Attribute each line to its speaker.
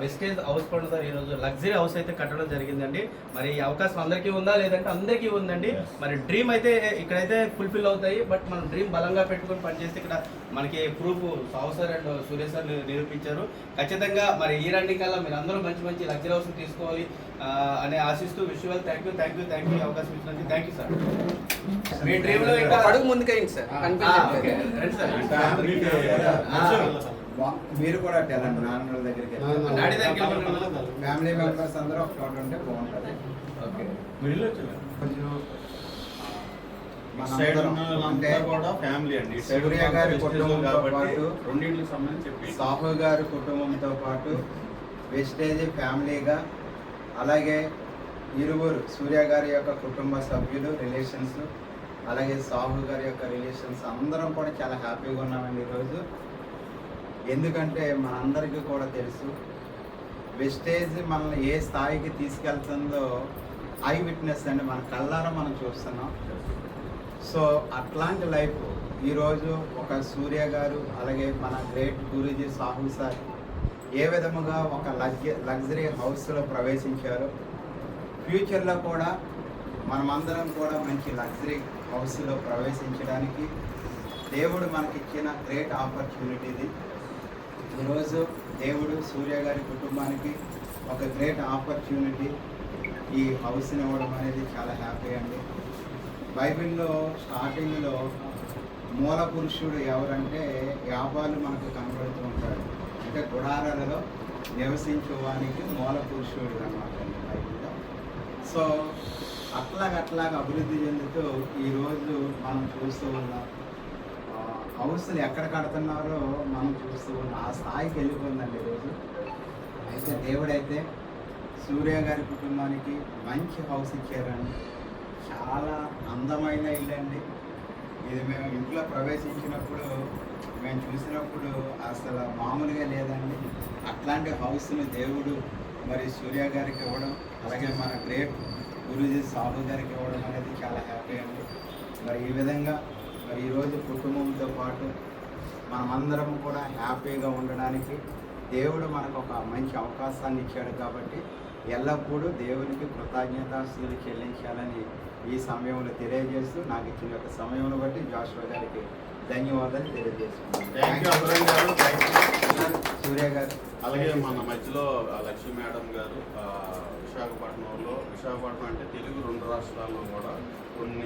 Speaker 1: Wastage house పండుగ ఈరోజు luxury house అయితే కట్టడం జరిగిందండి. మరి ఈ అవకాశం అందరికీ ఉందా లేదంటే అందరికీ ఉందండి. మరి డ్రీమ్ అయితే ఇక్కడైతే ఫుల్ఫిల్ అవుతాయి. బట్ మనం డ్రీమ్ బలంగా పెట్టుకొని పనిచేస్తే ఇక్కడ మనకి ప్రూఫ్ సావు సార్ అండ్ సురేష్ సార్ నిరూపించారు. ఖచ్చితంగా మరి ఈ రన్నింగ్ కల్లా మీరు అందరూ మంచి మంచి లగ్జరీ హౌస్ తీసుకోవాలి అని ఆశిస్తూ విషువల్ థ్యాంక్ యూ అవకాశం ఇచ్చినందుకు thank you sir. Me dream లో ఇంకా
Speaker 2: అడుగు ముందుకైంది సార్.
Speaker 3: మీరు కూడా వెళ్ళండి నాన్న దగ్గరికి, ఫ్యామిలీ మెంబర్స్ అందరూ ఒక చోట ఉంటే బాగుంటుంది. సూర్య గారి కుటుంబంతో పాటు సాహు గారి కుటుంబంతో పాటు వెస్టేజ్ ఫ్యామిలీగా, అలాగే ఇరువురు సూర్య గారి యొక్క కుటుంబ సభ్యులు రిలేషన్స్, అలాగే సాహు గారి యొక్క రిలేషన్స్ అందరం కూడా చాలా హ్యాపీగా ఉన్నామండి ఈరోజు. ఎందుకంటే మనందరికీ కూడా తెలుసు వెస్టేజ్ మనల్ని ఏ స్థాయికి తీసుకెళ్తుందో ఐ విట్నెస్ అండి, మన కళ్ళారా మనం చూస్తున్నాం. సో అట్లాంటి లైఫ్ ఈరోజు ఒక సూర్య గారు, అలాగే మన గ్రేట్ గురూజీ సాహు సార్ ఏ విధముగా ఒక లగ్జరీ హౌస్లో ప్రవేశించారో, ఫ్యూచర్లో కూడా మనమందరం కూడా మంచి లగ్జరీ హౌస్లో ప్రవేశించడానికి దేవుడు మనకిచ్చిన గ్రేట్ ఆపర్చునిటీ ఇది. ఈరోజు దేవుడు సూర్య గారి కుటుంబానికి ఒక గ్రేట్ ఆపర్చునిటీ ఈ హౌస్ని ఇవ్వడం అనేది చాలా హ్యాపీ అండి. బైబిల్లో స్టార్టింగ్లో మూల పురుషుడు ఎవరంటే యాబాలు మనకు కనబడుతూ ఉంటాడు. అంటే గుడారాలలో నివసించువానికి మూల పురుషుడు అన్నమాట బైబిల్లో. సో అట్లాగ అభివృద్ధి చెందుతూ ఈరోజు మనం చూస్తూ ఉన్నాం. హౌస్లు ఎక్కడ కడుతున్నారో మనం చూస్తూ ఉన్నాం. ఆ స్థాయికి వెళ్ళిపోయిందండి ఈరోజు. అయితే దేవుడైతే సూర్య గారి కుటుంబానికి మంచి హౌస్ ఇచ్చారండి. చాలా అందమైన ఇల్లు అండి ఇది. మేము ఇంట్లో ప్రవేశించినప్పుడు మేము చూసినప్పుడు అసలు మామూలుగా లేదండి. అట్లాంటి హౌస్ని దేవుడు మరి సూర్య గారికి ఇవ్వడం, అలాగే మన గ్రేట్ గురూజీ సాహు గారికి ఇవ్వడం అనేది చాలా హ్యాపీ అండి. మరి ఈ విధంగా మరి ఈరోజు కుటుంబంతో పాటు మనమందరం కూడా హ్యాపీగా ఉండడానికి దేవుడు మనకు ఒక మంచి అవకాశాన్ని ఇచ్చాడు. కాబట్టి ఎల్లప్పుడూ దేవునికి కృతజ్ఞతాస్తుతులు చెల్లించాలని ఈ సమయంలో తెలియజేస్తూ, నాకు ఇచ్చిన యొక్క సమయంలో బట్టి జాషువా గారికి ధన్యవాదాలు తెలియజేస్తున్నాను. సూర్య గారు,
Speaker 4: అలాగే మన మధ్యలో లక్ష్మీ మేడం గారు విశాఖపట్నం అంటే తెలుగు 2 రాష్ట్రాల్లో కూడా కొన్ని